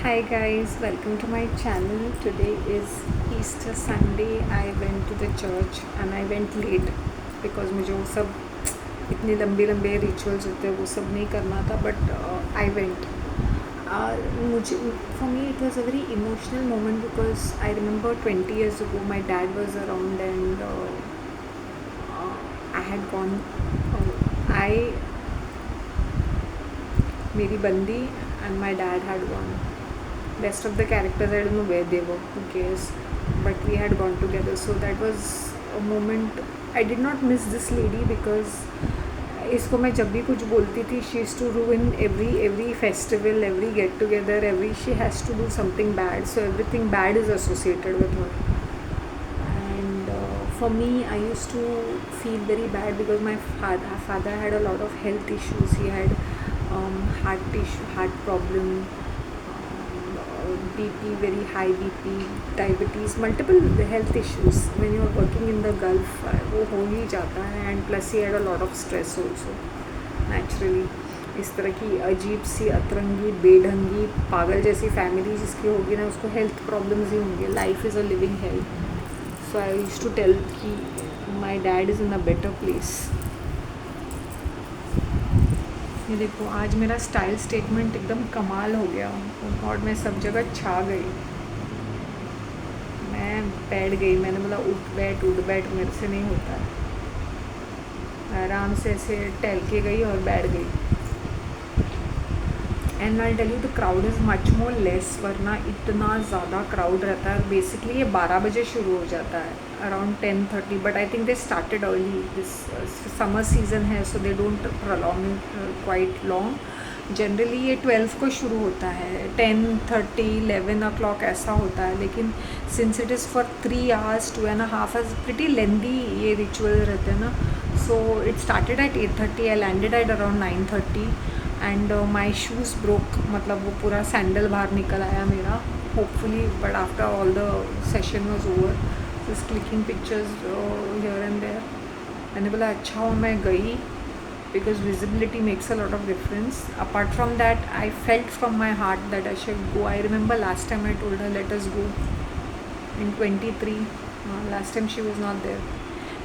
Hi guys, welcome to my channel. Today is Easter Sunday. I went to the church and I went late because मुझे वो सब इतने लंबे लंबे rituals होते हैं वो सब नहीं करना था बट आई वेंट मुझे for me it was a very emotional moment because I remember 20 years ago my dad was around and I had gone I मेरी बंदी and my dad had gone. Rest of the characters I don't know where they were, who cares, but we had gone together, so that was a moment. I did not miss this lady because इसको मैं जब भी कुछ बोलती थी she used to ruin every festival, every get together, she has to do something bad, so everything bad is associated with her. And for me I used to feel very bad because my father had a lot of health issues. He had heart problem, BP, very high BP, diabetes, multiple health issues. When you are working in the Gulf, वो हो ही जाता है. And plus he had a lot of stress also, naturally. इस तरह की अजीब सी अतरंगी बेढंगी पागल जैसी फैमिली जिसकी होगी ना उसको हेल्थ प्रॉब्लम्स ही होंगे. Life is a living hell. So I used to tell कि my dad is in a better place. ये देखो आज मेरा स्टाइल स्टेटमेंट एकदम कमाल हो गया और मैं सब जगह छा गई. मैं बैठ गई. मैंने बोला उठ बैठ मेरे से नहीं होता है. आराम से ऐसे टहल के गई और बैठ गई. And I tell you the crowd is much more less, वरना इतना ज़्यादा क्राउड रहता है. बेसिकली ये 12 बजे शुरू हो जाता है, around 10:30, but I think they started early. This summer season है so they don't prolong quite long. Generally ये 12 को शुरू होता है, 10:30 11 o'clock ऐसा होता है. लेकिन since it is for 3 hours 2.5 hours pretty lengthy ये रिचुअल रहते हैं ना. So it started at 8:30. I landed at around 9:30 and my shoes broke. मतलब वो पूरा सैंडल बाहर निकल आया मेरा, hopefully. But after all the session was over, just clicking pictures here and there. मैंने बोला अच्छा हो मैं गई because visibility makes a lot of difference. Apart from that I felt from my heart that I should go. I remember last time I told her let us go in 23. Last time she was not there.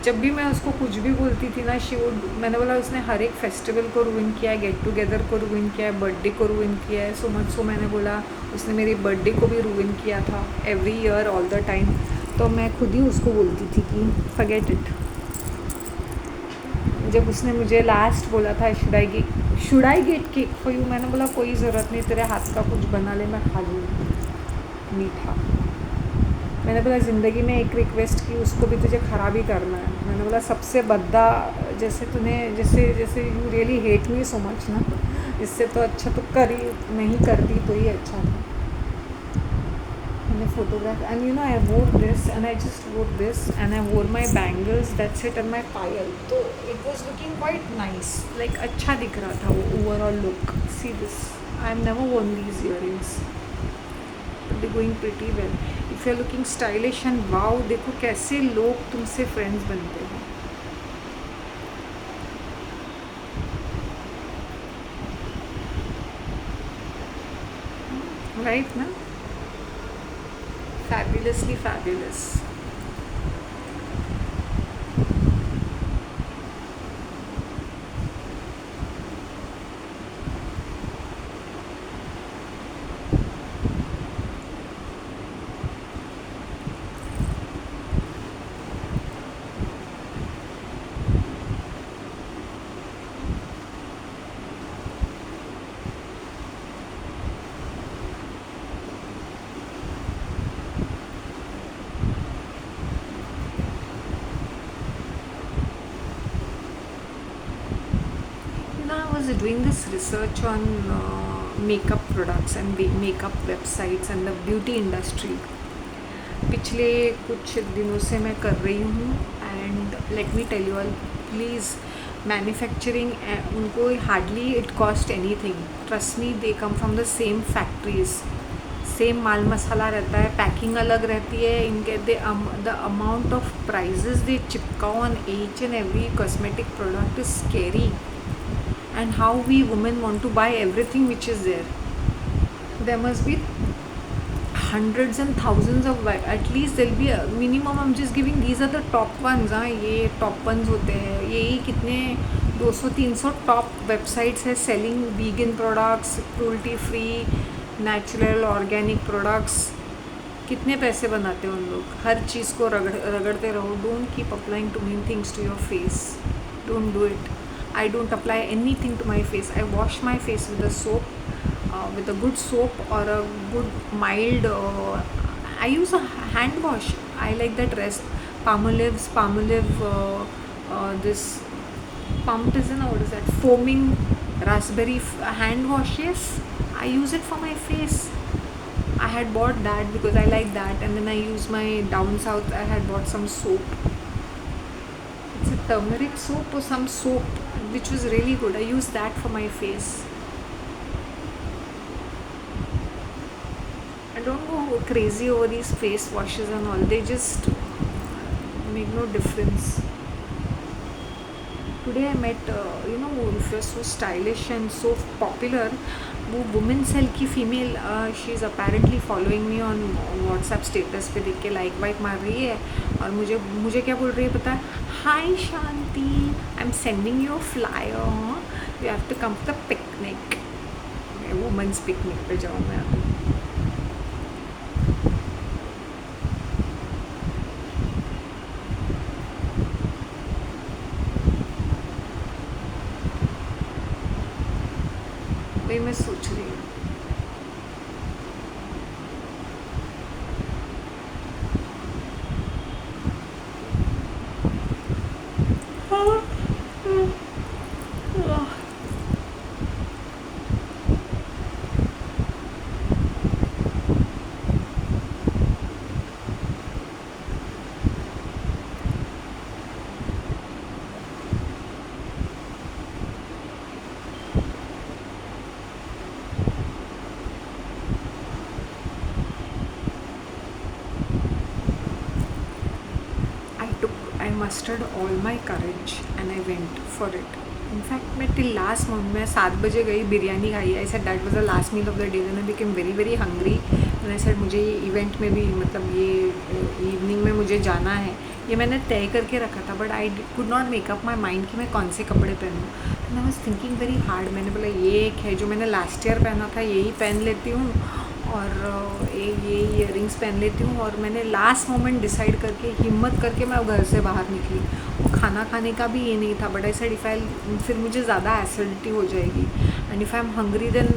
जब भी मैं उसको कुछ भी बोलती थी ना she would. मैंने बोला उसने हर एक फेस्टिवल को रूइन किया है, गेट टुगेदर को रूइन किया है, बर्थडे को रूइन किया है. सो मच सो मैंने बोला उसने मेरी बर्थडे को भी रूइन किया था every year all the time. तो मैं खुद ही उसको बोलती थी कि फॉरगेट इट. जब उसने मुझे लास्ट बोला था should I get cake for you, मैंने बोला कोई ज़रूरत नहीं, तेरे हाथ का कुछ बना ले मैं खा लूँगी मीठा. मैंने बोला ज़िंदगी में एक रिक्वेस्ट की, उसको भी तुझे ख़राब ही करना है. मैंने बोला सबसे बद्दा जैसे तूने जैसे you really hate me so much ना, इससे तो अच्छा तो नहीं करती तो ही अच्छा था. मैंने photograph and you know I wore this and I just wore this and I wore my bangles that's it and my पायल. तो it was looking quite nice, like अच्छा दिख रहा था वो overall look. See this, I am never worn these earrings, they going pretty well. If you are looking stylish and wow, देखो कैसे लोग तुमसे फ्रेंड्स बनते हैं. राइट ना, fabulously fabulous. I was doing this research on makeup products and makeup websites and the beauty industry. पिछले कुछ दिनों से मैं कर रही हूँ and let me tell you all please, manufacturing उनको hardly it cost anything. Trust me, they come from the same factories. Same माल मसाला रहता है, पैकिंग अलग रहती है इनके. The amount of prices they चिपकाओ on each and every cosmetic product is scary. And how we women want to buy everything which is there. there must be hundreds and thousands of at least there'll be a minimum. I'm just giving these are the top ones. हाँ, ये top ones होते हैं, यही कितने 200-300 top websites है selling vegan products, cruelty free, natural organic products. कितने पैसे बनाते हैं उन लोग. हर चीज़ को रगड़ते रहो. Don't keep applying too many things to your face. Don't do it. I don't apply anything to my face. I wash my face with a soap, with a good soap or a good mild. I use a hand wash. I like that rest. Palmolive. This Pumptism. What is that? Foaming raspberry hand wash. Yes, I use it for my face. I had bought that because I like that, and then I use my down south. I had bought some soap. It's a turmeric soap or some soap which was really good. I use that for my face. I don't go crazy over these face washes and all. They just make no difference. Today I met, if you're so stylish and so popular, वो women cell की female, she is apparently following me on WhatsApp status पे देख के like वाइक मार रही है. और मुझे क्या बोल रही है पता है? Hi Shanti, I am sending you flyer, you have to come to the picnic. Women's picnic पे जाऊँ मैं अभी. वही मैं सोच रही हूँ. I mustered all my courage and I went for it. In fact, मैं till last moment मैं 7 बजे गई, बिरयानी खाई. I said that was the last meal of the day. Then I became very very hungry. And I said मुझे ये event में भी, मतलब ये इवनिंग में मुझे जाना है. ये मैंने तय करके रखा था, but I could not make up my mind कि मैं कौन से कपड़े पहनूँ. तो I was thinking very hard. मैंने बोला ये एक है जो मैंने लास्ट ईयर पहना था, यही पहन लेती हूँ, और ये इयररिंग्स पहन लेती हूँ. और मैंने लास्ट मोमेंट डिसाइड करके, हिम्मत करके मैं घर से बाहर निकली. खाना खाने का भी ये नहीं था, but I said if I, फिर मुझे ज़्यादा एसिडिटी हो जाएगी. And if I am hungry then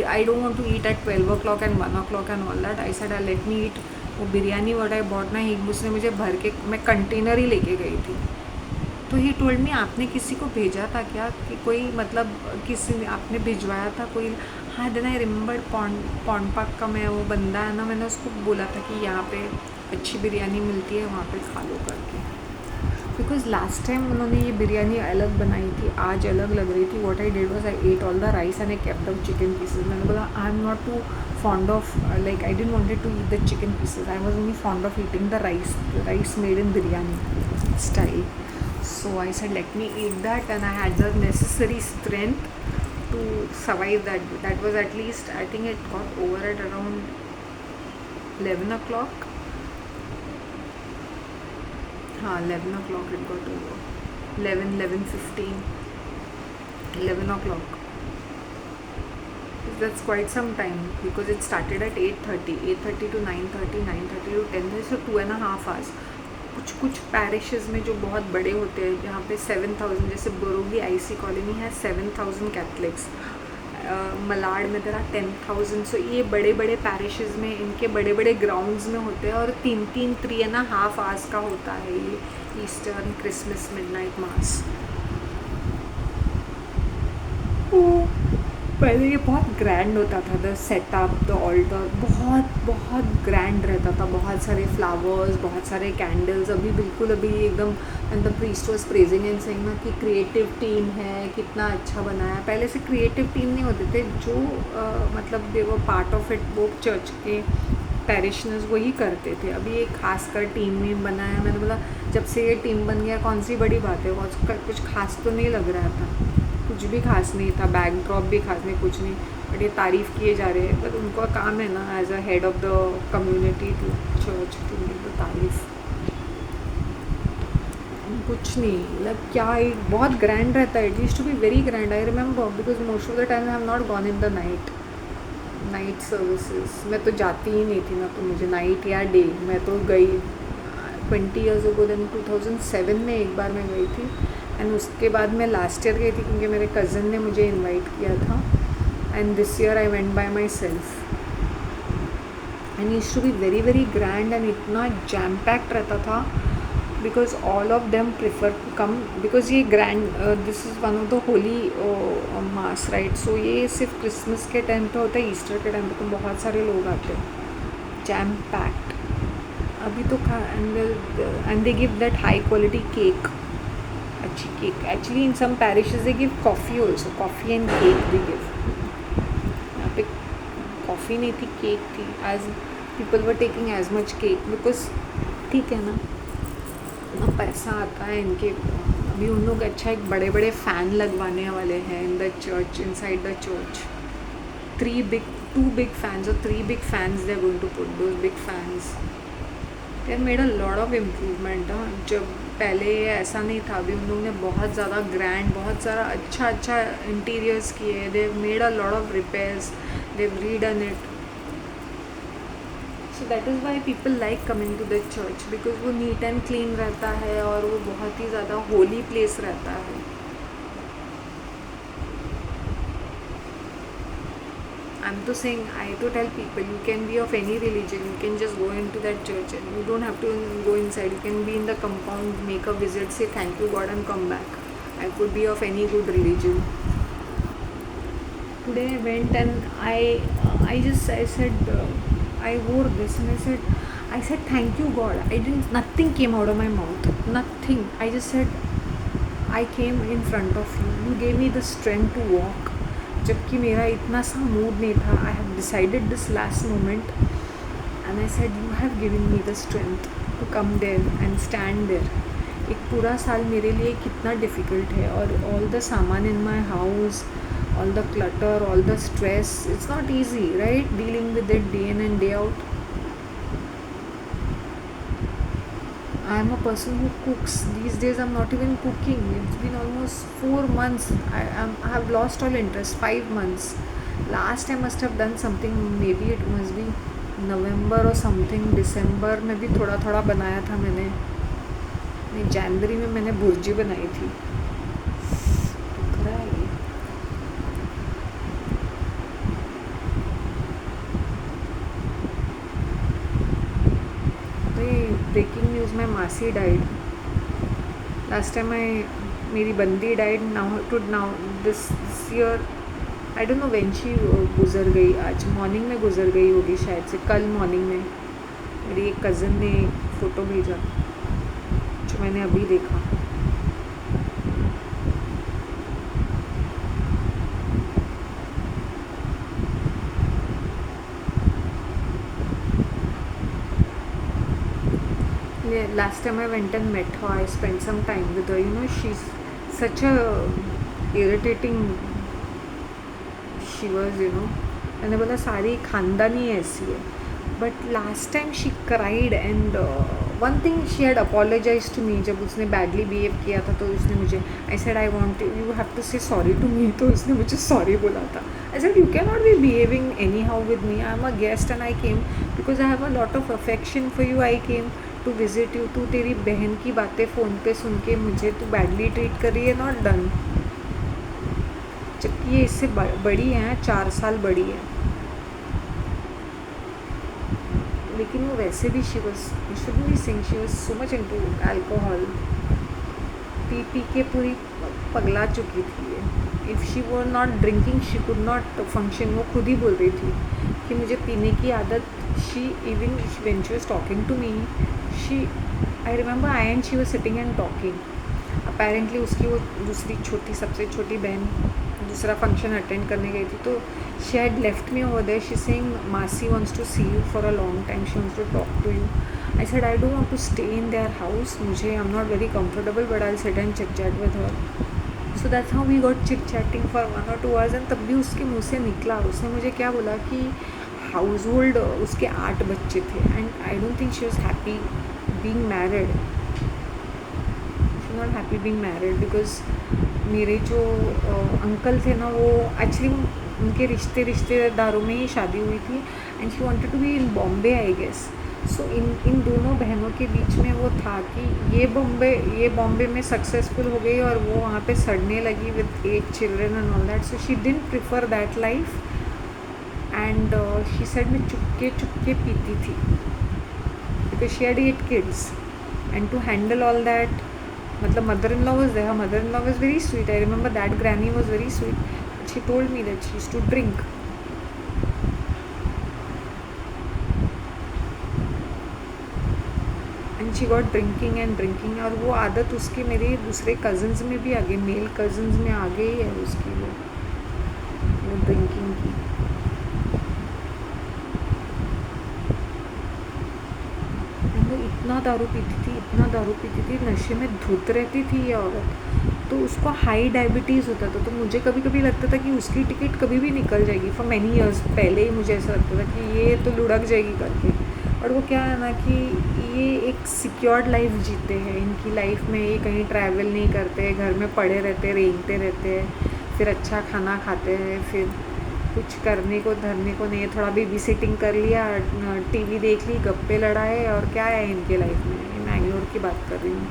I don't want to eat at 12 o'clock and 1 o'clock and all that. I said I let me eat. वो बिरयानी व्हाट आई बॉट ना, उसने मुझे भर के, मैं कंटेनर ही लेके गई थी. तो ही टोल्ड मी आपने किसी को भेजा था क्या, कि कोई मतलब किसी ने आपने भिजवाया था कोई. हाँ, then I remembered pond park का मैं वो बंदा है ना, मैंने उसको बोला था कि यहाँ पे अच्छी बिरयानी मिलती है, वहाँ पे खा लो करके. बिकॉज लास्ट टाइम उन्होंने ये बिरयानी अलग बनाई थी, आज अलग लग रही थी. What I did was I ate all the rice and I kept the chicken pieces. मैंने बोला I am not too fond of, like I didn't wanted to eat the chicken pieces. I was only fond of eating the rice made in biryani style. So I said let me eat that, and I had the necessary strength to survive that. That was at least, I think it got over at around 11 o'clock. 11 o'clock it got over. 11:15, 11 o'clock. That's quite some time because it started at 8:30 to 9:30, 9:30 to 10, so 2.5 hours. कुछ पैरिशेस में जो बहुत बड़े होते हैं, जहाँ पे 7,000, जैसे बोरोगी आईसी कॉलोनी है 7,000 कैथलिक्स, मलाड में तेरा 10,000. सो ये बड़े बड़े पैरिशेस में इनके बड़े बड़े ग्राउंड्स में होते हैं, और 3.5 आवर्स का होता है ये ईस्टर, क्रिसमस, मिडनाइट मास. पहले ये बहुत ग्रैंड होता था, द सेटअप, द ऑल्टर बहुत ग्रैंड रहता था. बहुत सारे फ्लावर्स, बहुत सारे कैंडल्स. अभी बिल्कुल अभी एकदम, and the priest was praising and saying ना कि क्रिएटिव टीम है, कितना अच्छा बनाया. पहले से क्रिएटिव टीम नहीं होते थे, जो मतलब दे वर पार्ट ऑफ इट, वो चर्च के पैरिशनर्स वही करते थे. अभी एक खासकर टीम में बनाया. मैंने बोला जब से ये टीम बन गया कौन सी बड़ी बात है, कुछ खास तो नहीं लग रहा था, कुछ भी खास नहीं था, बैक ड्रॉप भी खास नहीं, कुछ नहीं. बट ये तारीफ़ किए जा रहे हैं, बट उनका काम है ना as a head of the community to church to make the तारीफ़। कुछ नहीं, मतलब क्या एक बहुत ग्रैंड रहता है, it used to be very grand. I remember because most of the time I have not gone in the night services. मैं तो जाती ही नहीं थी ना, तो मुझे नाइट या डे, मैं तो गई 20 ईयर्स अगो, देन 2007 में एक बार मैं गई थी। एंड उसके बाद मैं लास्ट ईयर गई थी क्योंकि मेरे कज़न ने मुझे इनवाइट किया था। And this year I went by myself and used to be very very grand and इतना जैम पैक्ड रहता था because all of them prefer to come because ये grand this is one of the holy mass right. So ये सिर्फ Christmas के time पे होता है, ईस्टर के टाइम पे तो बहुत सारे लोग आते हैं, जैम पैक्ड। अभी तो खा and they give that high quality cake, अच्छी cake. Actually in some parishes they give coffee also, coffee and cake they give. यहाँ पे कॉफ़ी नहीं थी, केक थी, as people were taking as much cake because ठीक है ना, इतना पैसा आता है इनके। अभी उन लोग अच्छा एक बड़े बड़े फ़ैन लगवाने वाले हैं in the church, inside the church. 2 big fans or 3 big fans they are going to put, those big fans. They have made a lot of improvement। जब पहले ऐसा नहीं था, अभी उन लोगों ने बहुत ज़्यादा ग्रैंड, बहुत सारा अच्छा इंटीरियर्स किए। They have made a lot of repairs, they have redone it. So that is why people like coming to the church because वो नीट एंड क्लीन रहता है और वो बहुत ही ज़्यादा होली प्लेस रहता है। I'm to saying, I to tell people, you can be of any religion, you can just go into that church and you don't have to go inside. You can be in the compound, make a visit, say thank you God and come back. I could be of any good religion. Today I went and I said, I wore this and I said thank you God. Nothing came out of my mouth, nothing. I just said, I came in front of you, you gave me the strength to walk. जबकि मेरा इतना सा mood नहीं था। I have decided this last moment and I said you have given me the strength to come there and stand there. एक पूरा साल मेरे लिए कितना डिफ़िकल्ट है, और ऑल द सामान in my house, all the clutter, all the stress, it's not easy right, dealing with it day in and day out. I am a person who cooks. These days I'm not even cooking. It's been almost 4 months. I have lost all interest. 5 months. Last I must have done something. Maybe it must be November or something. December में भी थोड़ा थोड़ा बनाया था मैंने। जनवरी में मैंने भुर्जी बनाई थी। ब्रेकिंग न्यूज़ में मासी डाइड। लास्ट टाइम मेरी बंदी died. Now this year I don't know when she गुज़र गई। आज मॉर्निंग में गुज़र गई होगी शायद से, कल मॉर्निंग में। मेरी एक कज़न ने फ़ोटो भेजा जो मैंने अभी देखा। Last time I went and met her, I spent some time with her. You know, she's such a irritating, she was, you know. मैंने बोला सारी खानदानी ऐसी है, but last time she cried and one thing she had apologise to me. जब उसने badly behave किया था तो उसने मुझे, I said I want you have to say sorry to me, तो उसने मुझे सॉरी बोला था। I said you can not be behaving anyhow with me, I am a guest and I came because I have a lot of affection for you, I came to visit you. तू तेरी बहन की बातें phone पे सुन के मुझे तू badly treat कर रही है, नॉट डन। जबकि ये इससे बड़ी है, 4 साल बड़ी है, लेकिन वो वैसे भी she should be sing, she was so much into alcohol. पी पी के पूरी पगला चुकी थी ये। If she were not drinking she could not function. वो खुद ही बोल रही थी कि मुझे पीने की आदत। She even when she was talking to me, I remember I and she was sitting and talking. Apparently उसकी वो दूसरी छोटी, सबसे छोटी बहन दूसरा फंक्शन अटेंड करने गई थी, तो she had left me over there. She saying मासी wants to see you for a long time, she wants to talk to you. I said I don't want to stay in their house, मुझे I am not very comfortable, but I will sit and chit chat with her. So that's how we got chit chatting for 1 or 2 hours and तब भी उसके मुँह से निकला, उसने मुझे क्या बोला कि हाउस होल्ड उसके 8 बच्चे थे and I don't think she was happy being married, she not happy being married because मेरे जो अंकल थे ना वो एक्चुअली उनके रिश्तेदारों में ही शादी हुई थी and she wanted to be in Bombay I guess. So इन दोनों बहनों के बीच में वो था कि ये बॉम्बे में सक्सेसफुल हो गई और वो वहाँ पे सड़ने लगी with 8 children and all that, so she didn't prefer that life and she said मैं चुपके चुपके पीती थी because she had 8 kids and to handle all that, मतलब mother in law was there, her mother in law was very sweet, I remember that granny was very sweet, but she told me that she used to drink and she got drinking and drinking और वो आदत उसके मेरे दूसरे cousins में भी आ गई, mail cousins में आ गई है उसकी वो ड्रिंकिंग की। वो इतना दारू पीती थी, नशे में धुत रहती थी ये औरत, तो उसको हाई डायबिटीज़ होता था, तो मुझे कभी कभी लगता था कि उसकी टिकट कभी भी निकल जाएगी। फॉर मैनी ईयर्स पहले ही मुझे ऐसा लगता था कि ये तो लुढ़क जाएगी करके, और वो क्या है ना कि ये एक सिक्योर्ड लाइफ जीते हैं, इनकी लाइफ में ये कहीं ट्रैवल नहीं करते, घर में पड़े रहते, रेंगते रहते हैं, फिर अच्छा खाना खाते हैं, फिर कुछ करने को धरने को नहीं है, थोड़ा बेबी सिटिंग कर लिया, टीवी देख ली, गप्पे लड़ाए, और क्या है इनके लाइफ में। मैंगलोर की बात कर रही हूँ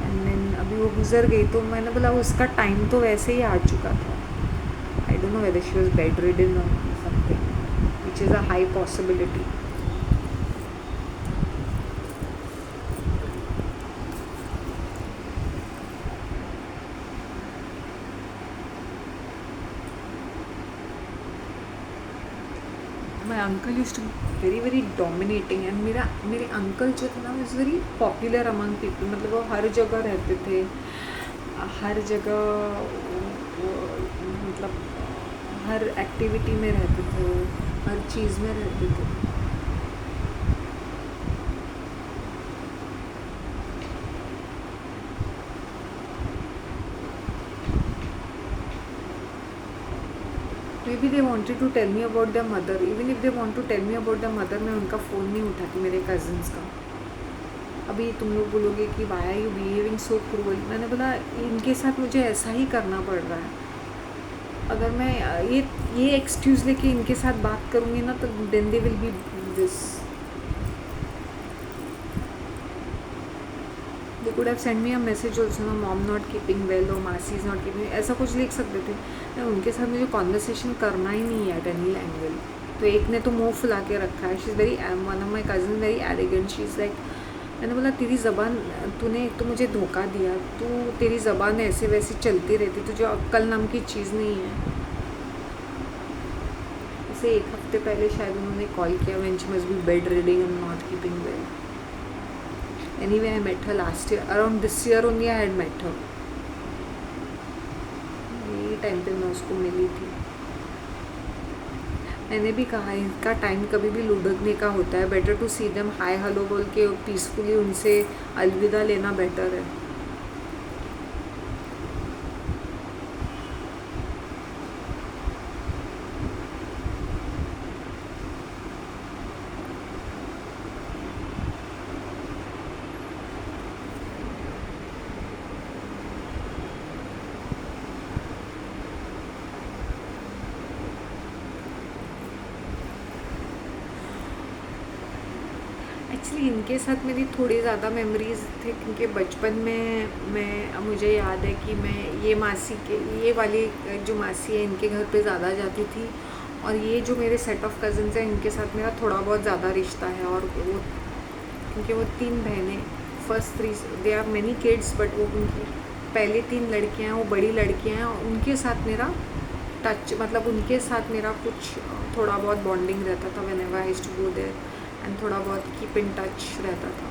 एंड देन अभी वो गुजर गई, तो मैंने बोला उसका टाइम तो वैसे ही आ चुका था। I don't know whether she was bedridden और something which is a high possibility. My uncle use to very dominating and मेरे अंकल जो थे ना was very popular among people, मतलब वो हर जगह रहते थे, हर जगह मतलब हर एक्टिविटी में रहते थे, हर चीज़ में रहते थे। Maybe they wanted to tell me about their mother. Even if they want to tell me about their mother, मैं उनका फ़ोन नहीं उठाती मेरे कज़न्स का। अभी तुम लोग बोलोगे कि why are you behaving so cruel, मैंने बोला इनके साथ मुझे ऐसा ही करना पड़ रहा है। अगर मैं ये एक्सक्यूज़ लेके इनके साथ बात करूँगी ना तो then they will be this. They could have send me a message also, ना मॉम नॉट कीपिंग वेल और मासी इज़ नॉट कीपिंग, ऐसा कुछ लिख सकते थे। मैं उनके साथ मुझे कॉन्वर्सेशन करना ही नहीं है एट एनी एंगल। तो एक ने तो मुँह फुला के रखा है, she is very one of my cousin very arrogant, she is like, मैंने बोला तेरी ज़बान, तूने तो मुझे धोखा दिया, तू तेरी ज़बान ऐसे वैसे चलती रहती, तुझे अक्ल नाम की चीज़ नहीं है। इसे 1 हफ्ते पहले शायद उन्होंने कॉल किया when she must be bed reading and not keeping well. Anyway, I met her last year. Around this year only I had met her. यही टाइम पे मैं उसको मिली थी। मैंने भी कहा इनका टाइम कभी भी लुढ़कने का होता है, better to see them hi hello बोल के पीसफुली उनसे अलविदा लेना बेटर है। एक्चुअली इनके साथ मेरी थोड़ी ज़्यादा मेमोरीज़ थे, क्योंकि बचपन में मुझे याद है कि मैं ये वाली जो मासी है इनके घर पे ज़्यादा जाती थी, और ये जो मेरे सेट ऑफ कज़न्स हैं इनके साथ मेरा थोड़ा बहुत ज़्यादा रिश्ता है। और वो क्योंकि वो 3 बहनें, first 3 they are many kids, but वो उनकी पहले 3 लड़कियाँ हैं, वो बड़ी लड़कियाँ हैं, और उनके साथ मेरा टच, मतलब उनके साथ मेरा कुछ थोड़ा बहुत बॉन्डिंग रहता था whenever I used to go there, and थोड़ा बहुत कीप इन टच रहता था।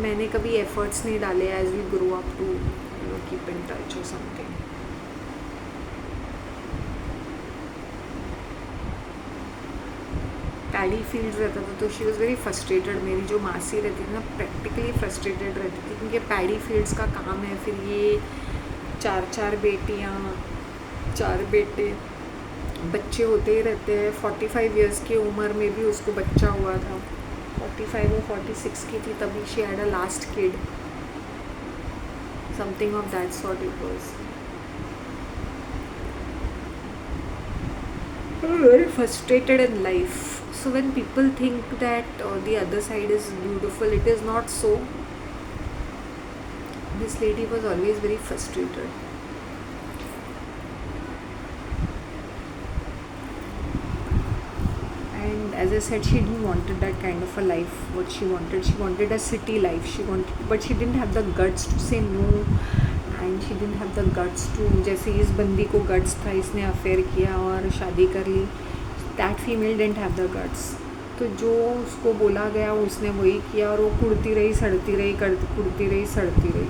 मैंने कभी एफर्ट्स नहीं डाले as we grow up to keep in touch और समथिंग। पैडी फील्ड रहता था, तो शी वॉज़ वेरी फ्रस्ट्रेटेड। मेरी जो मासी रहती थी ना, प्रैक्टिकली फ्रस्ट्रेटेड रहती थी, क्योंकि पैडी फील्ड्स का काम है। फिर ये चार बेटियाँ, 4 बेटे, बच्चे होते ही रहते हैं। 45 इयर्स की उम्र में भी उसको बच्चा हुआ था। 45 और 46 की थी तभी she had a last kid, something of that sort it was. Very frustrated in life. So when people think that the other side is beautiful, it is not so. This lady was always very frustrated. And as I said, she didn't wanted that kind of a life. What she wanted a city life. But she didn't have the guts to say no, and she didn't have the guts to, जैसे इस बंदी को guts था, इसने affair किया और शादी कर ली. That female didn't have the guts. तो जो उसको बोला गया उसने वही किया, और वो कुड़ती रही, सड़ती रही, कुड़ती रही, सड़ती रही.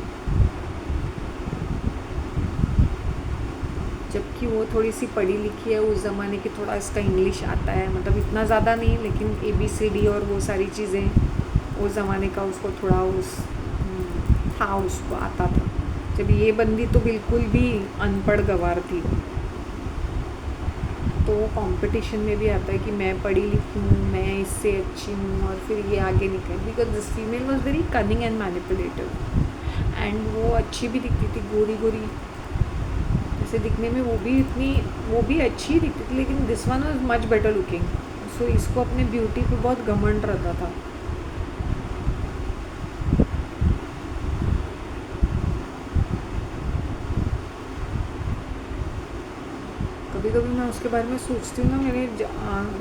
जबकि वो थोड़ी सी पढ़ी लिखी है, उस ज़माने की, थोड़ा इसका इंग्लिश आता है, मतलब इतना ज़्यादा नहीं, लेकिन ABCD और वो सारी चीज़ें उस ज़माने का उसको थोड़ा था, उसको आता था. जब ये बंदी तो बिल्कुल भी अनपढ़ गवार थी. तो कंपटीशन में भी आता है कि मैं पढ़ी लिखी हूँ, मैं इससे अच्छी हूँ, और फिर ये आगे निकल. Because this female was very cunning and manipulative, and वो अच्छी भी दिखती थी, गोरी गोरी से दिखने में, वो भी अच्छी दिखती थी, लेकिन this one was much better looking. So इसको अपने ब्यूटी पे बहुत घमंड रहता था. कभी कभी मैं उसके बारे में सोचती हूँ ना,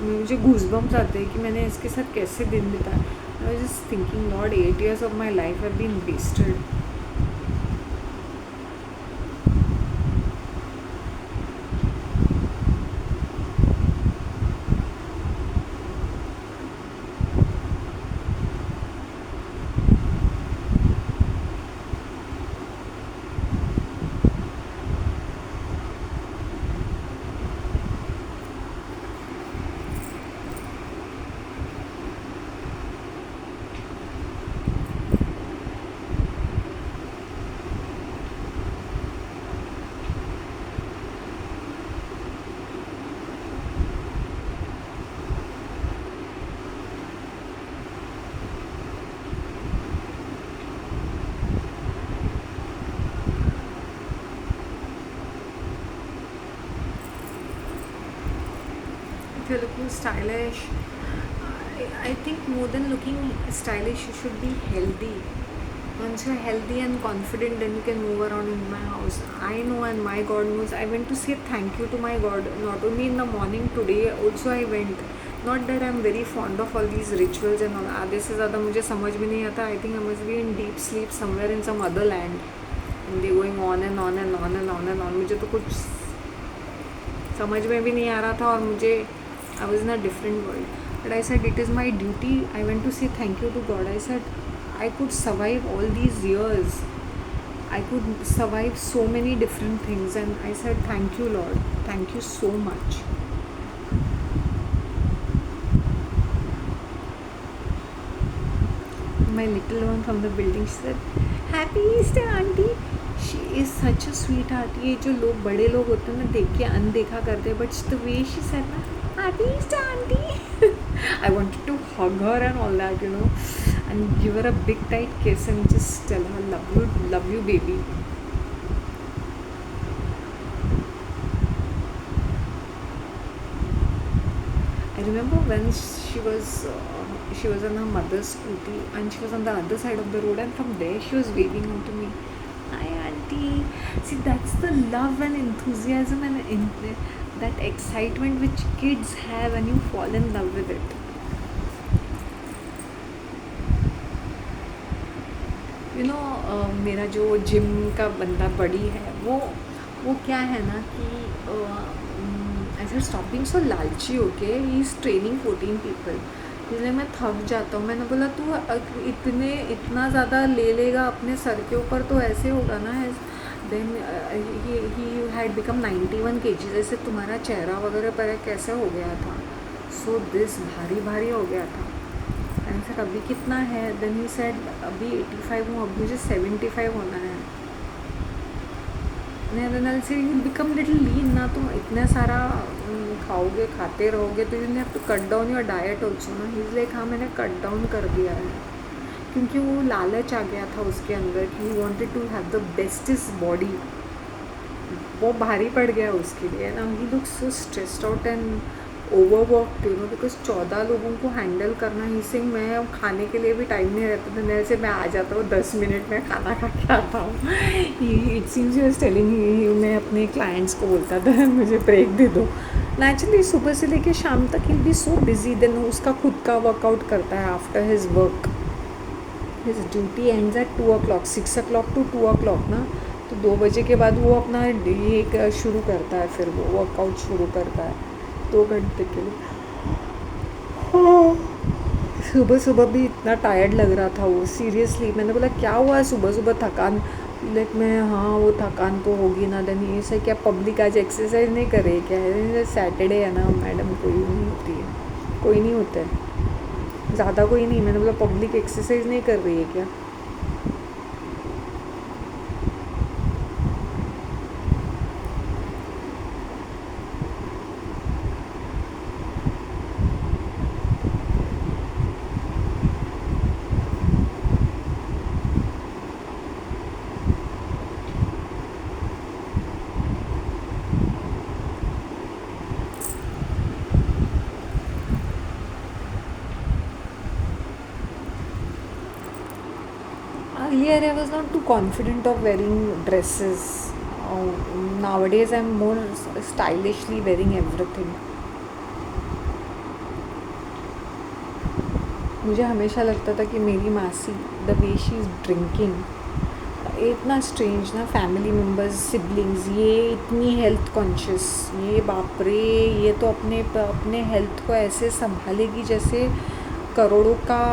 मुझे गूज़बम्स आते हैं कि मैंने इसके साथ कैसे दिन बिताए. I was just thinking, Lord, 8 years of my life have been wasted. If you're looking stylish, I think more than looking stylish, you should be healthy. Once you're healthy and confident, then you can move around in my house. I know, and my God knows, I went to say thank you to my God, not only in the morning today, also I went. Not that I'm very fond of all these rituals and all. आधे से ज़्यादा मुझे समझ में नहीं आता. I think I must be in deep sleep somewhere in some other land, and they're going on and on and on and on and on. मुझे तो कुछ समझ में भी नहीं आ रहा था, और मुझे I was in a different world. But I said, it is my duty. I went to say thank you to God. I said, I could survive all these years. I could survive so many different things. And I said, thank you, Lord. Thank you so much. My little one from the building, she said, Happy Easter, Auntie. She is such a sweetheart. ये जो लोग, बड़े लोग होते हैं ना, देख के अनदेखा करते हैं. But the way she said ना, Happy Easter, Auntie. I wanted to hug her and all that, and give her a big tight kiss and just tell her, love you, baby. I remember when she was on her mother's scooty, and she was on the other side of the road, and from there she was waving on to me. Hi, Auntie. See, that's the love and enthusiasm and that excitement which kids have when you fall in love with it. मेरा जो gym का बंदा बड़ी है, वो क्या है ना कि ऐसा स्टॉप बीइंग सो लालची. Okay, he is training 14 people, इसलिए मैं थक जाता हूँ. मैंने बोला, तू इतना ज़्यादा ले लेगा अपने सर के ऊपर तो ऐसे होगा ना. Then he had become 91 kg. जैसे तुम्हारा चेहरा वगैरह पर कैसे हो गया था. सो दिस भारी भारी हो गया था। एंड सर अभी कितना है? देन ही सेड अभी 85 हूँ, अभी मुझे 75 होना है। देन से यू बिकम लिटिल लीन ना, तुम इतना सारा खाओगे, खाते रहोगे तो you have to cut down your diet also ना। ही इज़ लाइक हाँ मैंने कट डाउन कर दिया है, क्योंकि वो लालच आ गया था उसके अंदर कि he wanted to have the bestest body. वो भारी पड़ गया उसके लिए ना। He look so stressed out and overwork you know, because 14 लोगों को हैंडल करना ही से मैं खाने के लिए भी टाइम नहीं रहता था। मेरे से मैं आ जाता हूँ 10 मिनट में खाना खा के आता हूँ। It seems you is telling, मैं अपने क्लाइंट्स को बोलता था मुझे ब्रेक दे दो। नेचुरली सुबह से लेके शाम तक ही बी सो बिजी, देन उसका खुद का वर्कआउट करता है after his work. His duty ends at 2 o'clock, 6 o'clock to 2 o'clock ना। तो 2 बजे के बाद वो अपना ये शुरू करता है, फिर वो वर्कआउट शुरू करता है 2 घंटे के लिए। सुबह सुबह भी इतना टायर्ड लग रहा था वो, सीरियसली। मैंने बोला क्या हुआ है सुबह सुबह, थकान? लाइक मैं हाँ वो थकान तो होगी ना। देन ये से क्या पब्लिक आज एक्सरसाइज नहीं कर रही क्या है? सैटरडे है ना मैडम, कोई नहीं होती है, कोई नहीं होता है ज़्यादा, कोई नहीं। मैंने बोला पब्लिक एक्सरसाइज नहीं कर रही है क्या? Earlier I was not too confident of wearing dresses. Nowadays I'm more stylishly wearing everything. मुझे हमेशा लगता था कि मेरी मासी, the way she is drinking, इतना स्ट्रेंज ना। फैमिली मेम्बर्स, सिबलिंग्स, ये इतनी हेल्थ कॉन्शियस, ये बाप रे, ये तो अपने हेल्थ को ऐसे संभालेगी जैसे करोड़ों का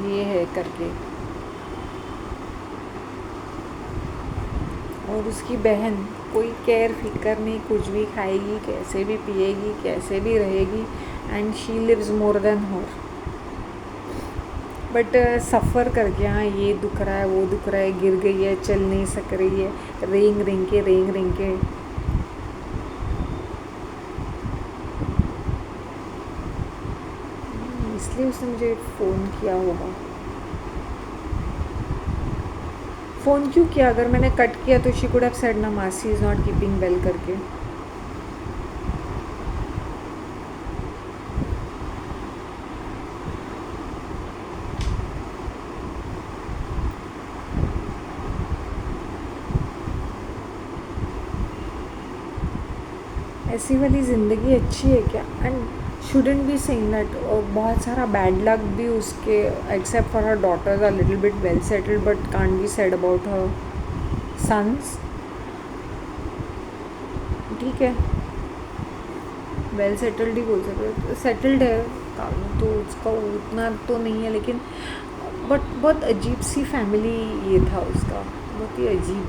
ये है करके। और उसकी बहन कोई केयर फिकर नहीं, कुछ भी खाएगी, कैसे भी पिएगी, कैसे भी रहेगी, and she lives more than her. But suffer करके, हाँ ये दुख रहा है, वो दुख रहा है, गिर गई है, चल नहीं सक रही है, रेंग रेंग के। इसलिए उसने मुझे फ़ोन किया होगा। फ़ोन क्यों किया? अगर मैंने कट किया तो शी कुड हैव सेड ना मासी इज़ नॉट कीपिंग वेल करके। ऐसी वाली ज़िंदगी अच्छी है क्या? And shouldn't be saying that. बहुत सारा बैड लक भी उसके, except for her daughters are little bit well settled, but can't be said about her sons. ठीक है, वेल सेटल्ड ही बोल सकते, सेटल्ड है तो उसका उतना तो नहीं है, लेकिन बट बहुत अजीब सी फैमिली ये था उसका, बहुत ही अजीब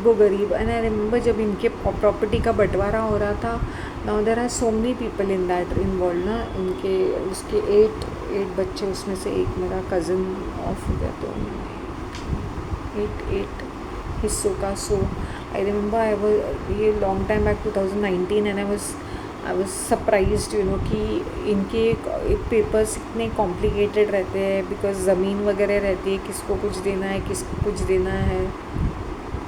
व गरीब। एंड आई रिमेंबर जब इनके प्रॉपर्टी का बंटवारा हो रहा था, now there are so many people in that involve ना। उसके 8 बच्चे, उसमें से एक मेरा कज़न ऑफ हो गया, तो 8 हिस्सों का। सो आई रिमेंबर आई वाज, ये long time back 2019, and I was surprised you know कि इनके पेपर्स इतने कॉम्प्लिकेटेड रहते हैं, बिकॉज ज़मीन वगैरह रहती है, किसको कुछ देना है, किसको कुछ देना है।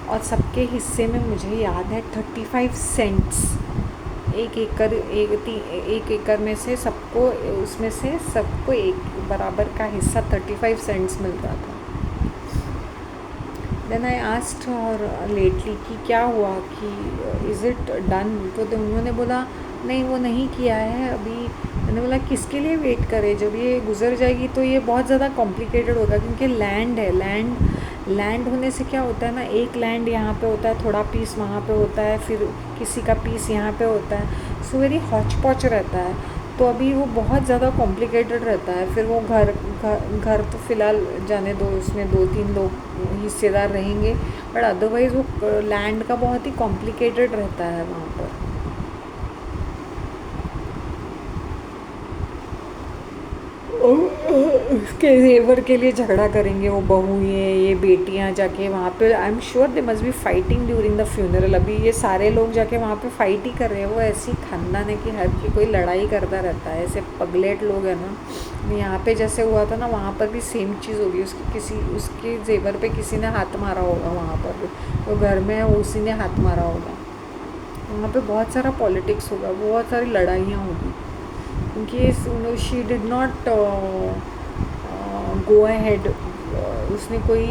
और सबके हिस्से में मुझे याद है 35 सेंट्स, एक एकड़ में से सबको, उसमें से सबको एक बराबर का हिस्सा 35 सेंट्स मिल रहा था। देन आई आस्क्ड और लेटली कि क्या हुआ, कि इज़ इट डन? तो उन्होंने बोला नहीं वो नहीं किया है अभी। मैंने बोला किसके लिए वेट करें, जब ये गुजर जाएगी तो ये बहुत ज़्यादा कॉम्प्लिकेटेड होगा, क्योंकि लैंड है। लैंड होने से क्या होता है ना, एक लैंड यहाँ पे होता है, थोड़ा पीस वहाँ पे होता है, फिर किसी का पीस यहाँ पे होता है, सो वेरी हॉच पॉच रहता है। तो अभी वो बहुत ज़्यादा कॉम्प्लिकेटेड रहता है। फिर वो घर तो फ़िलहाल जाने दो, उसमें 2-3 लोग हिस्सेदार रहेंगे, बट अदरवाइज़ वो लैंड का बहुत ही कॉम्प्लिकेटेड रहता है वहाँ पर। उसके जेवर के लिए झगड़ा करेंगे वो बहू ये बेटियां जाके वहाँ पे। आई am sure they must be fighting during the funeral. अभी ये सारे लोग जाके वहाँ पे फाइट ही कर रहे हैं। वो ऐसी खानदान है कि हर की कोई लड़ाई करता रहता है, ऐसे पगलेट लोग हैं ना। यहाँ पे जैसे हुआ था ना, वहाँ पर भी सेम चीज़ होगी। उसके जेवर पे किसी ने हाथ मारा होगा, वहाँ पर भी वो घर में है उसी ने हाथ मारा होगा। वहाँ पे बहुत सारा पॉलिटिक्स होगा, बहुत सारी लड़ाइयाँ होगी, क्योंकि she did not go ahead. उसने कोई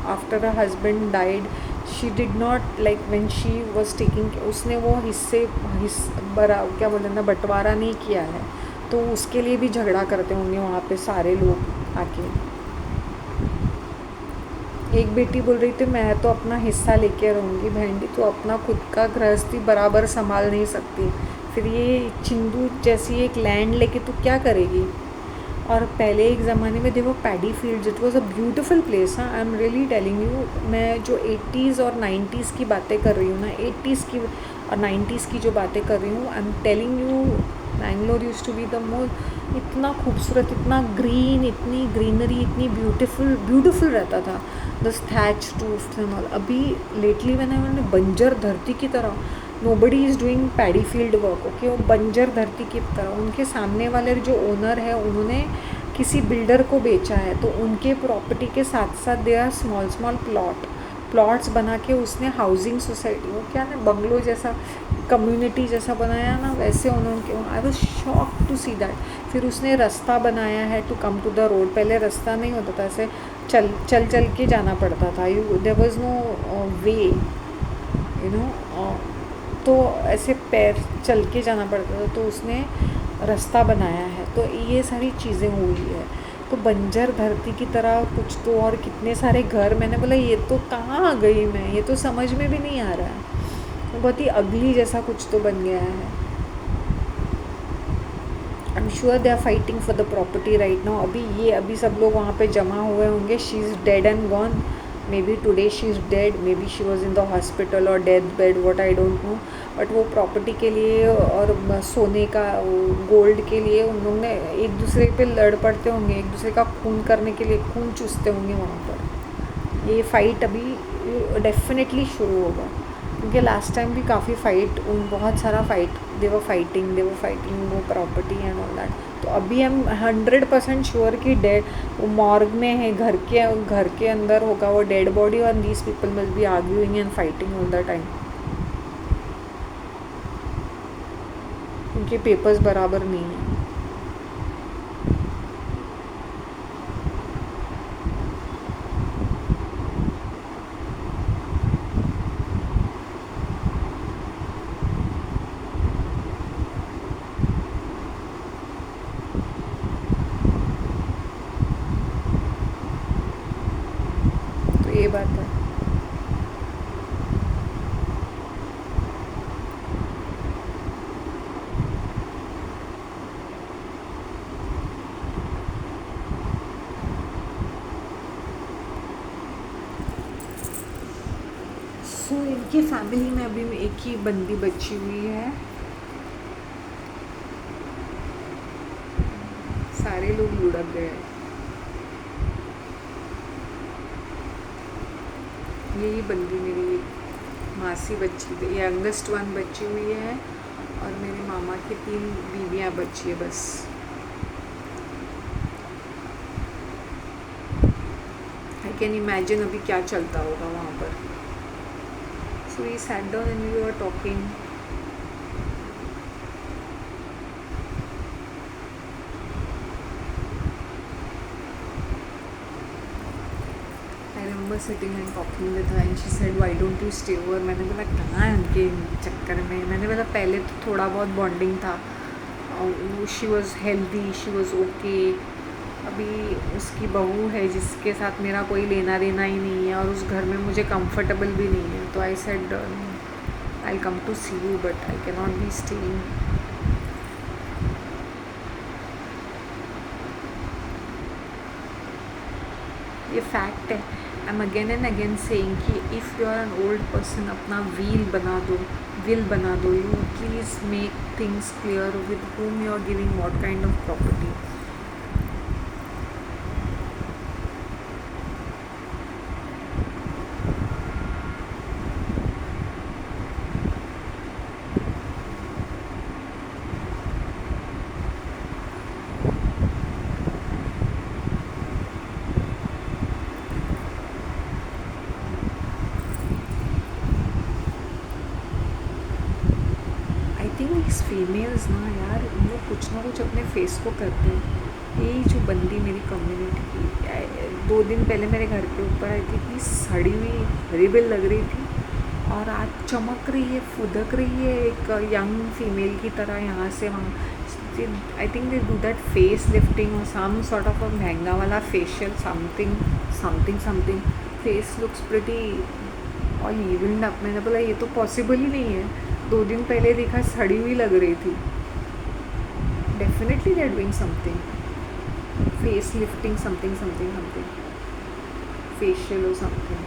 after a husband died she did not like when she was taking, उसने वो क्या बोलते हैं ना, बंटवारा नहीं किया है। तो उसके लिए भी झगड़ा करते होंगे वहाँ पे सारे लोग आके। एक बेटी बोल रही थी मैं तो अपना हिस्सा लेके रहूँगी, बहन तो अपना खुद का गृहस्थी बराबर संभाल नहीं सकती, फिर ये चिंदू जैसी एक लैंड लेके तू क्या करेगी। और पहले एक ज़माने में देखो paddy fields, it was a beautiful place. हाँ, I am really telling you, मैं जो 80s और 90s की बातें कर रही हूँ ना, 80s की और 90s की जो बातें कर रही हूँ, I am telling you, Bangalore use to be the most, इतना खूबसूरत, इतना ग्रीन, इतनी ग्रीनरी, इतनी ब्यूटीफुल रहता था। The thatch roofs and all. अभी लेटली मैंने बंजर धरती की तरह, nobody is doing paddy field work, okay. वो बंजर धरती की तरह, उनके सामने वाले जो ओनर है उन्होंने किसी बिल्डर को बेचा है, तो उनके प्रॉपर्टी के साथ साथ दे आर स्मॉल प्लॉट्स बना के उसने हाउसिंग सोसाइटी, वो क्या ना बंगलो जैसा कम्युनिटी जैसा बनाया ना, वैसे उन्होंने, I was shock to see that. फिर उसने रास्ता बनाया है to come to the road. पहले रास्ता नहीं होता था, ऐसे चल के जाना पड़ता था, there was no way, you know, तो ऐसे पैर चल के जाना पड़ता था, तो उसने रास्ता बनाया है। तो ये सारी चीज़ें हुई है। तो बंजर धरती की तरह कुछ तो, और कितने सारे घर, मैंने बोला ये तो कहाँ आ गई मैं, ये तो समझ में भी नहीं आ रहा है। बहुत ही अगली जैसा कुछ तो बन गया है। I am sure they are fighting for the property right now. अभी सब लोग वहाँ पे जमा हुए होंगे। She is dead and gone, maybe today she is dead, maybe she was in the hospital और death bed, what I don't know. But वो प्रॉपर्टी के लिए और सोने का, गोल्ड के लिए उन लोगों ने एक दूसरे पे लड़ पड़ते होंगे, एक दूसरे का खून करने के लिए खून चूसते होंगे वहाँ पर। ये फ़ाइट अभी डेफिनेटली शुरू होगा, क्योंकि लास्ट टाइम भी काफ़ी फ़ाइट, बहुत सारा फ़ाइट, दे वर फाइटिंग वो प्रॉपर्टी एंड ऑल दैट। तो अभी हम 100% श्योर कि डेड वो मॉर्ग में है, घर के अंदर होगा वो डेड बॉडी, और these people must be arguing and fighting all the time, उनके पेपर्स बराबर नहीं है। तो ये बात है। सो इनकी फैमिली में अभी एक ही बंदी बची हुई है, सारे लोग लुढ़क गए। यही बंदी मेरी मासी बच्ची, यंगेस्ट वन बची हुई है, और मेरे मामा की 3 बीवियाँ बची है बस। आई कैन इमेजिन अभी क्या चलता होगा वहाँ पर। So we sat down and we were talking. Sitting and talking with her and she said why don't you stay over. मैंने बोला कहाँ है उनके चक्कर में। मैंने बोला पहले तो थोड़ा बहुत बॉन्डिंग था, she was healthy, she was okay. अभी उसकी बहू है जिसके साथ मेरा कोई लेना देना ही नहीं है, और उस घर में मुझे कंफर्टेबल भी नहीं है। तो I said I come to see you but I can not be staying. ये फैक्ट है। I am again and again saying कि if you are an old person, अपना विल बना दो। You please make things clear with whom you are giving what kind of property. Think is females ना यार, इन लोग कुछ ना कुछ अपने फेस को करते हैं। यही जो बंदी मेरी कम्युनिटी की 2 दिन पहले मेरे घर के ऊपर आई थी, इतनी सड़ी हुई हरीबिल लग रही थी, और आज चमक रही है, फुदक रही है एक यंग फीमेल की तरह यहाँ से वहाँ। आई think they do that face lifting और सम सॉर्ट ऑफ अ महंगा वाला facial something something something. Face looks pretty और इवेंट अप। मैंने बोला ये तो पॉसिबल ही नहीं है, 2 दिन पहले देखा सड़ी हुई लग रही थी। Definitely they are doing something, face lifting something something something, facial और समथिंग।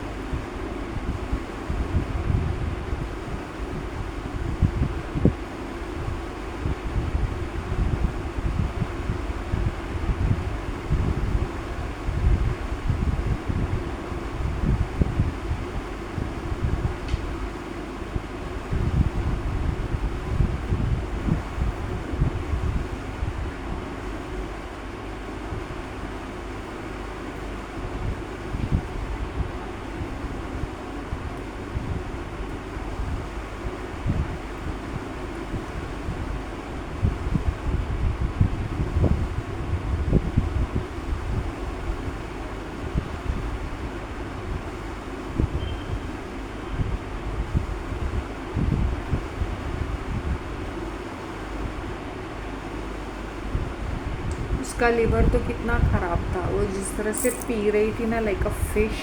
उसका लिवर तो कितना ख़राब था, वो जिस तरह से पी रही थी ना like a fish.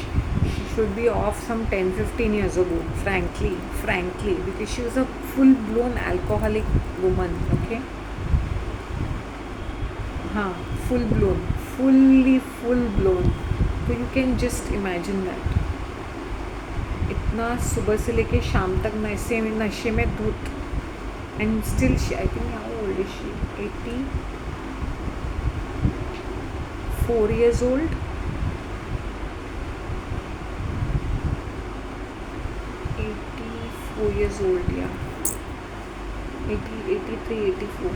She should be of some 10-15 years ago, frankly, because she was a full blown alcoholic woman. Okay, हाँ, full blown। तो you can just imagine that, इतना सुबह से लेके शाम तक नशे में धुत। And still she, I think how old is she, 84 years old। 84 years old, yeah, 83, 84।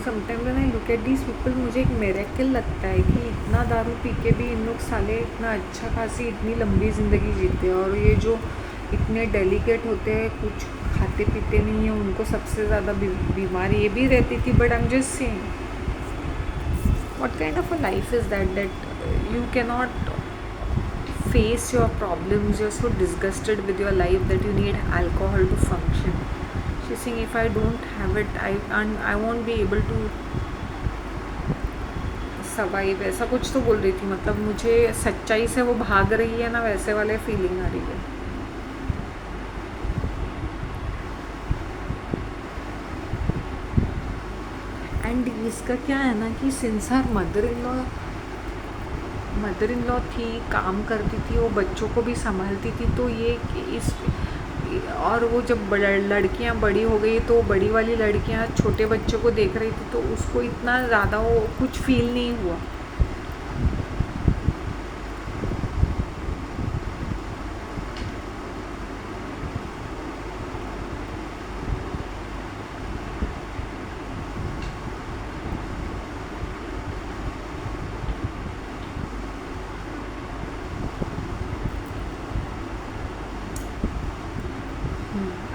Sometime when I look at these people, मुझे एक मिरेकल लगता है कि इतना दारू पी के भी इन लोग साले इतना अच्छा खासी इतनी लंबी ज़िंदगी जीते हैं। और ये जो इतने डेलिकेट होते हैं, कुछ खाते पीते नहीं हैं, उनको सबसे ज़्यादा बीमारी ये भी रहती थी। But I am just saying, what kind of a life is that you can not face your problems, you're so disgusted with your life that you need alcohol to function. She's saying if I don't have it, I won't be able to survive, ऐसा कुछ तो बोल रही थी। मतलब मुझे सच्चाई से वो भाग रही है ना, वैसे वाले फीलिंग आ रही है। एंड इसका क्या है ना कि since her mother in law थी, काम करती थी, वो बच्चों को भी संभालती थी, तो ये इस और वो जब लड़कियां बड़ी हो गई तो बड़ी वाली लड़कियां छोटे बच्चों को देख रही थी, तो उसको इतना ज़्यादा वो कुछ फील नहीं हुआ।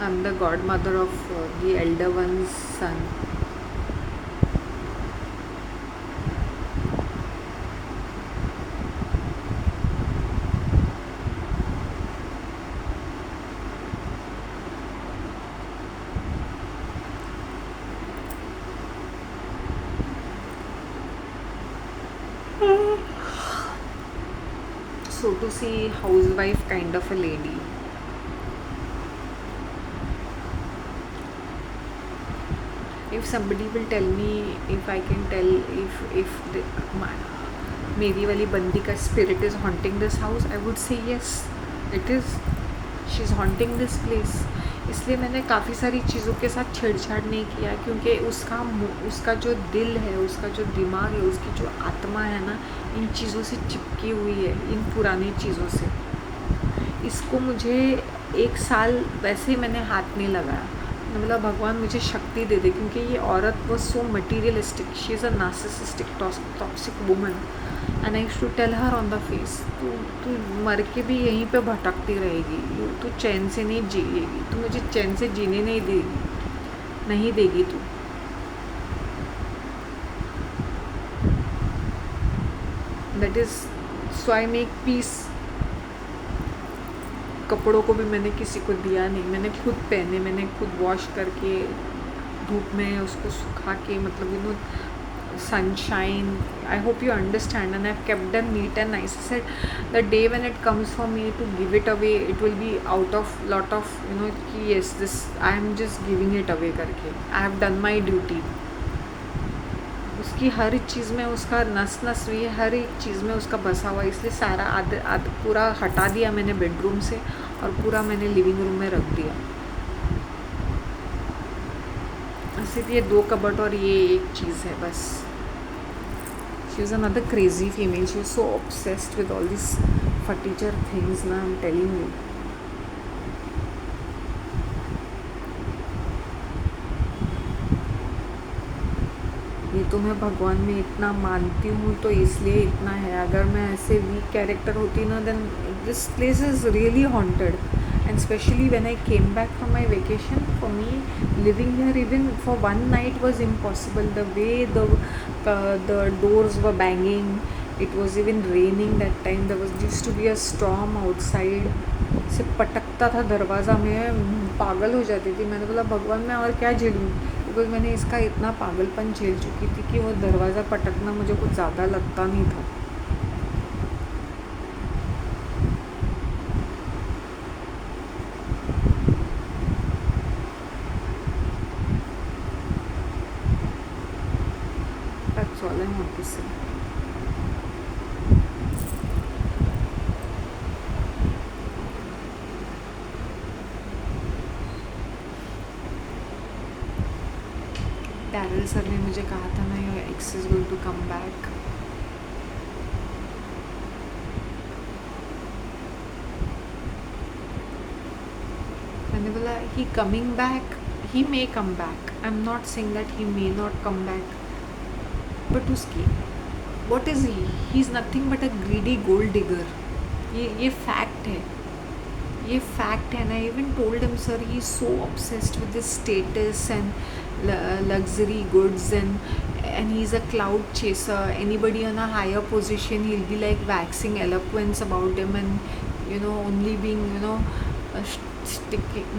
I'm the godmother of the elder one's son. So to see housewife kind of a lady. If somebody will tell me, if I can tell, if मेरी वाली बंदी का spirit is haunting this house, I would say yes, it is. She's haunting this place. इसलिए मैंने काफ़ी सारी चीज़ों के साथ छेड़छाड़ नहीं किया, क्योंकि उसका जो दिल है, उसका जो दिमाग है, उसकी जो आत्मा है ना, इन चीज़ों से चिपकी हुई है, इन पुरानी चीज़ों से। इसको मुझे 1 साल वैसे ही मैंने हाथ नहीं लगाया। मैंने बोला भगवान मुझे शक्ति दे दे, क्योंकि ये औरत was so materialistic, she is a narcissistic toxic woman. And I used to tell her on the face, तू मर के भी यहीं पे भटकती रहेगी, तू चैन से नहीं जिएगी, तू मुझे चैन से जीने नहीं देगी तू। That is so I make peace. कपड़ों को भी मैंने किसी को दिया नहीं, मैंने खुद पहने, मैंने खुद वॉश करके धूप में उसको सुखा के, मतलब sunshine. I hope you understand, and I've kept them neat and nice. I said the day when it comes for me to give it away, it will be out of lot of कि yes, this I am just giving it away करके I have done my duty. उसकी हर चीज़ में उसका नस नस भी है, हर एक चीज़ में उसका बसा हुआ, इसलिए सारा आद पूरा हटा दिया मैंने बेडरूम से, और पूरा मैंने लिविंग रूम में रख दिया। सिर्फ ये 2 कबर्ड और ये एक चीज़ है बस। She was another crazy female. She was so obsessed with all these furniture things, na, I'm telling you. ये तो मैं भगवान में इतना मानती हूँ तो इसलिए इतना है। अगर मैं ऐसे वीक कैरेक्टर होती ना, then this place is really haunted. And especially when I came back from my vacation, for me living here even for one night was impossible. The way the doors were banging, it was even raining that time. There used to be a storm outside. से पटकता था दरवाज़ा में, पागल हो जाती थी। मैंने बोला भगवान मैं और क्या झेलूँ, बिकॉज मैंने इसका इतना पागलपन झेल चुकी थी कि वो दरवाज़ा पटकना मुझे कुछ ज़्यादा लगता नहीं था। That's all I want to say. Daryl sir ने मुझे कहा था ना, your ex is going to come back. मैंने बोला he coming back, he may come back, I am not saying that he may not come back, but उसकी what is he is nothing but a greedy gold digger. ये fact है, ये fact है ना। Even told him sir he is so obsessed with this status and luxury goods, and he's a cloud chaser. Anybody on a higher position, he'll be like waxing eloquence about him, and only being sticking,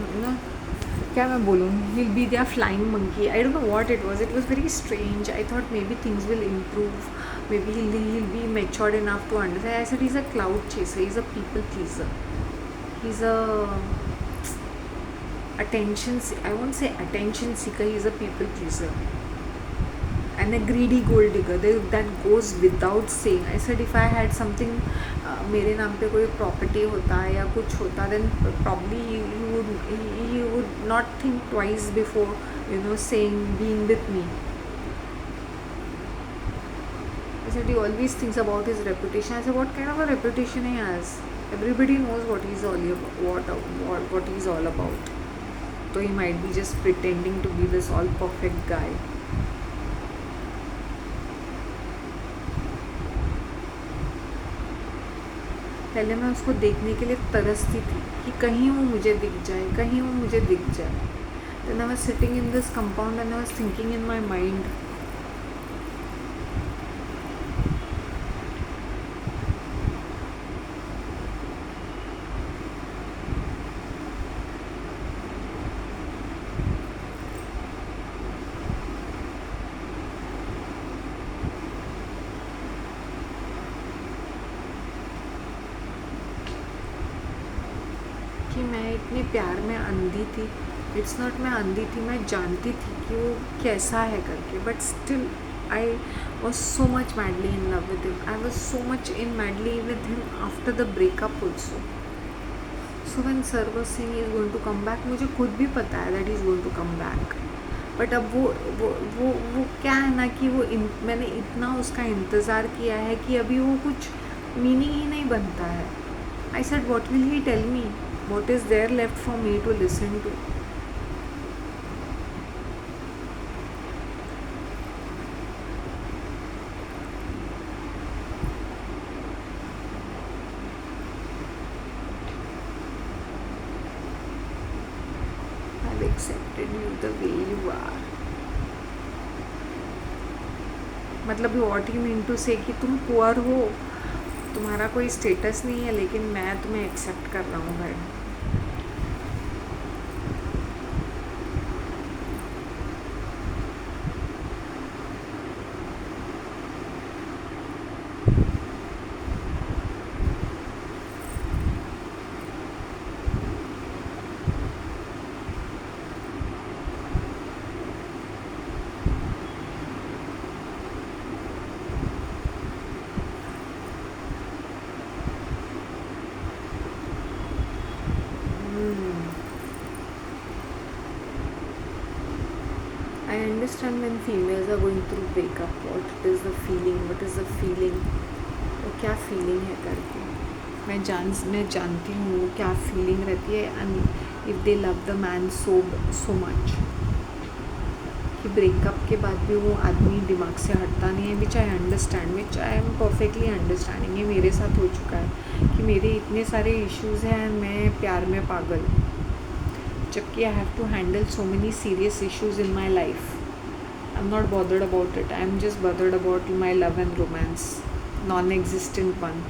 क्या मैं बोलूँ, he'll be their flying monkey. I don't know what it was. It was very strange. I thought maybe things will improve. Maybe he'll be matured enough to understand. I said he's a cloud chaser. He's a people pleaser. He's a I won't say attention seeker. He's a people pleaser and a greedy gold digger. That goes without saying. I said if I had something, मेरे नाम पे कोई property होता है या कुछ होता, then probably he would not think twice before saying being with me. I said he always thinks about his reputation. I said what kind of a reputation he has? Everybody knows what he's all about. So he might be just pretending to be this all perfect guy. पहले मैं उसको देखने के लिए तरसती थी कि कहीं वो मुझे दिख जाए, कहीं वो मुझे दिख जाए। Then I was sitting in this compound and I was thinking in my mind, कि मैं इतने प्यार में अंधी थी। इट्स नॉट मैं अंधी थी, मैं जानती थी कि वो कैसा है करके, but still I was so much madly in love with him. I was so much in madly with him after the breakup also. Also when sir was saying he is going to come back, मुझे खुद भी पता है that he is going to come back, but अब वो क्या है ना कि मैंने इतना उसका इंतज़ार किया है कि अभी वो कुछ मीनिंग ही नहीं बनता है. I said what will he tell me, what is there left for me to listen to. I've accepted you the way you are. मतलब what you mean to say कि तुम पुअर हो, तुम्हारा कोई स्टेटस नहीं है, लेकिन मैं तुम्हें एक्सेप्ट कर रहा हूँ भाई. I understand when females are going through breakup, what is the feeling, वो क्या फीलिंग है करके. मैं जानती हूँ वो क्या फीलिंग रहती है, and if they love the man so much कि ब्रेकअप के बाद भी वो आदमी दिमाग से हटता नहीं है, विच आई एम परफेक्टली अंडरस्टैंडिंग. ये मेरे साथ हो चुका है कि मेरे इतने सारे इश्यूज़ हैं, मैं प्यार में पागल, जबकि I have to handle so many serious issues in my life. I am not bothered about it, I am just bothered about my love and romance, non existent one.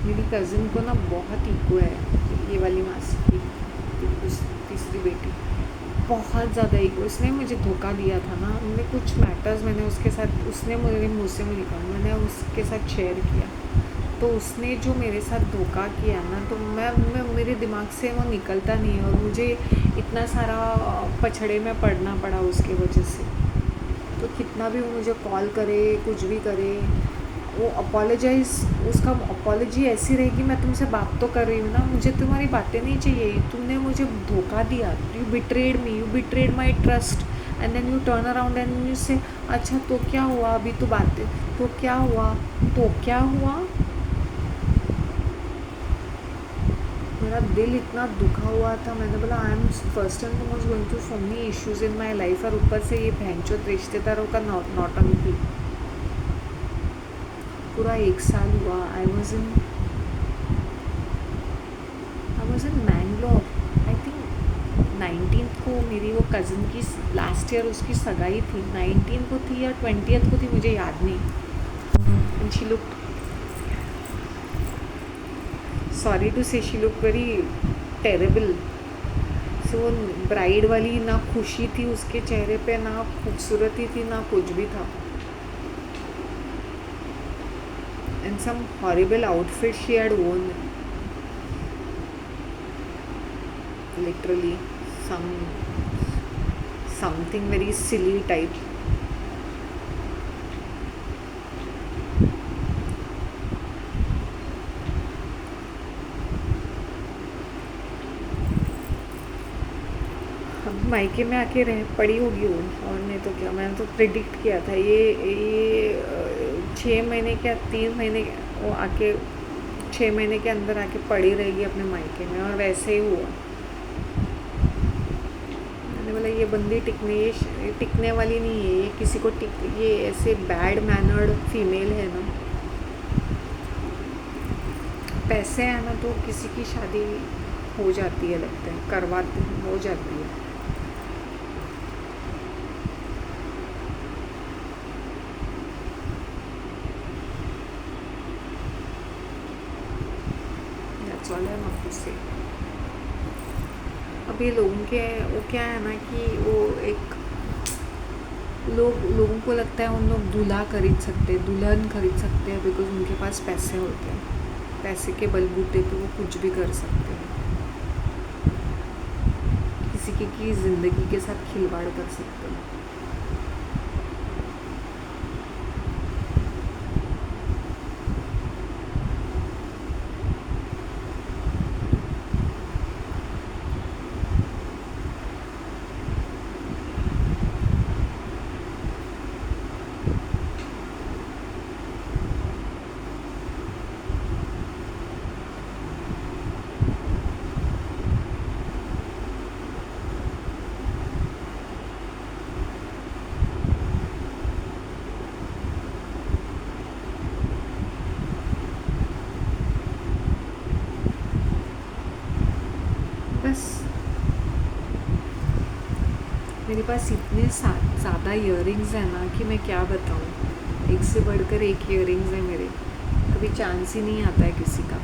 मेरी कज़िन को ना बहुत ईगो है, ये वाली मासी की तीसरी बेटी, बहुत ज़्यादा ईगो. उसने मुझे धोखा दिया था ना, हमने कुछ मैटर्स मैंने उसके साथ, उसने मेरे मुँह से मुझे कहा, मैंने उसके साथ शेयर किया, तो उसने जो मेरे साथ धोखा किया ना, तो मैं मेरे दिमाग से वो निकलता नहीं है, और मुझे इतना सारा पछड़े में पड़ना पड़ा उसके वजह से. तो कितना भी वो मुझे कॉल करे, कुछ भी करे, वो उसका अपॉलोजी ऐसी रहेगी, मैं तुमसे बात तो कर रही हूँ ना, मुझे तुम्हारी बातें नहीं चाहिए, तुमने मुझे धोखा दिया, you betrayed me, you betrayed my trust, and then you turn around and you say अच्छा तो क्या हुआ, अभी तो बातें, तो क्या हुआ, तो क्या हुआ. मेरा दिल इतना दुखा हुआ था, मैंने बोला I M first and foremost going through so many issues in my life, और ऊपर से ये भैंचोद रिश्तेदारों का नौटंकी. पूरा 1 साल हुआ. I was in Mangalore. I think 19th को मेरी वो कज़न की लास्ट ईयर उसकी सगाई थी, 19 को थी या 20th को थी, मुझे याद नहीं. And she look, sorry to say, she look very terrible. So वो ब्राइड वाली ना खुशी थी उसके चेहरे पे, ना खूबसूरती थी, ना कुछ भी था. And some horrible outfit she had worn, literally something very silly type. अब मायके में आके रह पड़ी होगी वो, और नहीं तो क्या. मैंने तो प्रिडिक्ट किया था ये 6 महीने क्या 3 महीने वो आके 6 महीने के अंदर आके पड़ी रहेगी अपने मायके में, और वैसे ही हुआ. मैंने बोला ये बंदी टिकने वाली नहीं है, ये किसी को ये ऐसे बैड मैनर्ड फीमेल है ना, पैसे हैं ना तो किसी की शादी हो जाती है, लगता है करवाते हैं, हो जाती है. That's all I want to say. अब ये लोगों के वो क्या है ना कि वो एक लोगों को लगता है उन लोग दूल्हा खरीद सकते हैं, दुल्हन खरीद सकते हैं, बिकॉज उनके पास पैसे होते हैं। पैसे के बलबूते पे वो कुछ भी कर सकते हैं, किसी की ज़िंदगी के साथ खिलवाड़ कर सकते हैं। बस मेरे पास इतने ज़्यादा इयररिंग्स हैं ना कि मैं क्या बताऊँ। एक से बढ़कर एक इयररिंग्स है मेरे, कभी चांस ही नहीं आता है किसी का।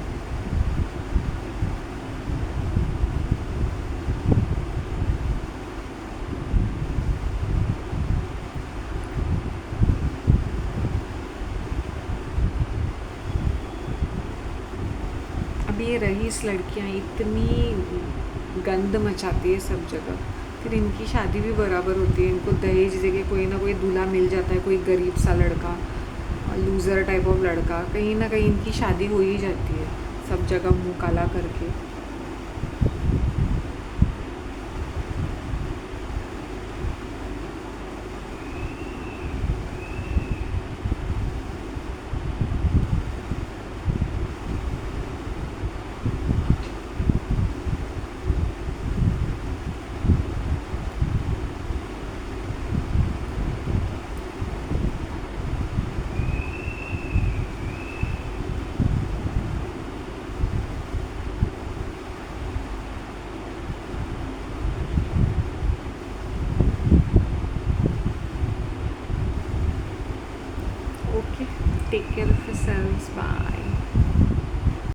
अब ये रईस लड़कियाँ इतनी गंद मचाती है सब जगह, फिर इनकी शादी भी बराबर होती है। इनको दहेज देके कोई ना कोई दूल्हा मिल जाता है, कोई गरीब सा लड़का, लूज़र टाइप ऑफ लड़का, कहीं ना कहीं इनकी शादी हो ही जाती है सब जगह मुंह काला करके। Okay, take care of yourselves. Bye.